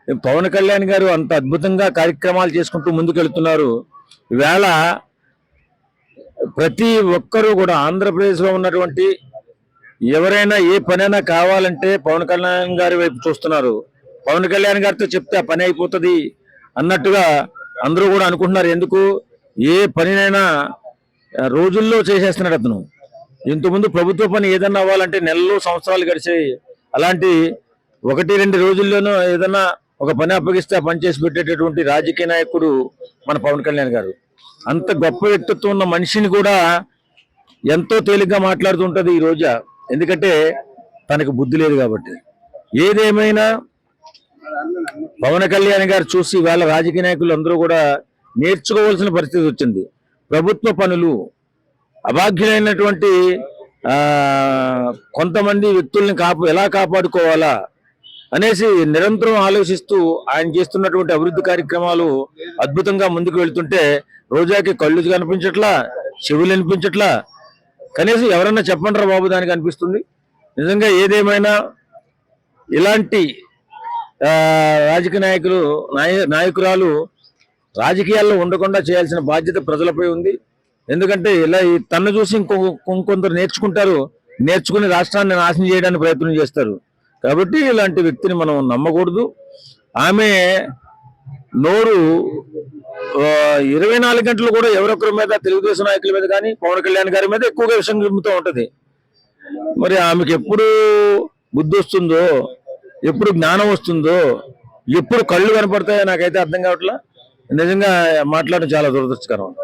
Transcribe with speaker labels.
Speaker 1: పవన్ కళ్యాణ్ గారు అంత అద్భుతంగా కార్యక్రమాలు చేసుకుంటూ ముందుకెళ్తున్నారు. ఈవేళ ప్రతి ఒక్కరూ కూడా ఆంధ్రప్రదేశ్లో ఉన్నటువంటి ఎవరైనా ఏ పనైనా కావాలంటే పవన్ కళ్యాణ్ గారి వైపు చూస్తున్నారు. పవన్ కళ్యాణ్ గారితో చెప్తే ఆ పని అయిపోతుంది అన్నట్టుగా అందరూ కూడా అనుకుంటున్నారు. ఎందుకు ఏ పనినైనా రోజుల్లో చేసేస్తున్నాడు అతను. ఇంతకుముందు ప్రభుత్వ పని ఏదన్నా అవ్వాలంటే నెలలు సంవత్సరాలు గడిచాయి. అలాంటి 1-2 రోజుల్లోనూ ఏదన్నా ఒక పని అప్పగిస్తే ఆ పని చేసి పెట్టేటటువంటి రాజకీయ నాయకుడు మన పవన్ కళ్యాణ్ గారు. అంత గొప్ప వ్యక్తిత్వం ఉన్న మనిషిని కూడా ఎంతో తేలిగ్గా మాట్లాడుతుంటది ఈ రోజు. ఎందుకంటే తనకు బుద్ధి లేదు కాబట్టి. ఏదేమైనా పవన్ కళ్యాణ్ గారు చూసి వాళ్ళ రాజకీయ నాయకులు అందరూ కూడా నేర్చుకోవాల్సిన పరిస్థితి వచ్చింది. ప్రభుత్వ పనులు అభాగ్యులైనటువంటి కొంతమంది వ్యక్తుల్ని ఎలా కాపాడుకోవాలా అనేసి నిరంతరం ఆలోచిస్తూ ఆయన చేస్తున్నటువంటి అభివృద్ధి కార్యక్రమాలు అద్భుతంగా ముందుకు వెళ్తుంటే రోజాకి కళ్ళు కనిపించట్లా, చెవులు వినిపించట్లా. కనీసం ఎవరన్నా చెప్పండిరా బాబు దానికి అనిపిస్తుంది. నిజంగా ఏదేమైనా ఇలాంటి రాజకీయ నాయకురాలు రాజకీయాల్లో ఉండకుండా చేయాల్సిన బాధ్యత ప్రజలపై ఉంది. ఎందుకంటే ఇలా తన్ను చూసి ఇంకొందరు నేర్చుకుని రాష్ట్రాన్ని నాశనం చేయడానికి ప్రయత్నం చేస్తారు. కాబట్టి ఇలాంటి వ్యక్తిని మనం నమ్మకూడదు. ఆమె నోరు 24 గంటలు కూడా ఎవరొకరి మీద, తెలుగుదేశం నాయకుల మీద కానీ పవన్ కళ్యాణ్ గారి మీద ఎక్కువగా విషయం చెబుతూ ఉంటది. మరి ఆమెకి ఎప్పుడు బుద్ధి వస్తుందో, ఎప్పుడు జ్ఞానం వస్తుందో, ఎప్పుడు కళ్ళు కనపడతాయో నాకైతే అర్థం కావట్లా. నిజంగా మాట్లాడడం చాలా దురదృష్టకరం.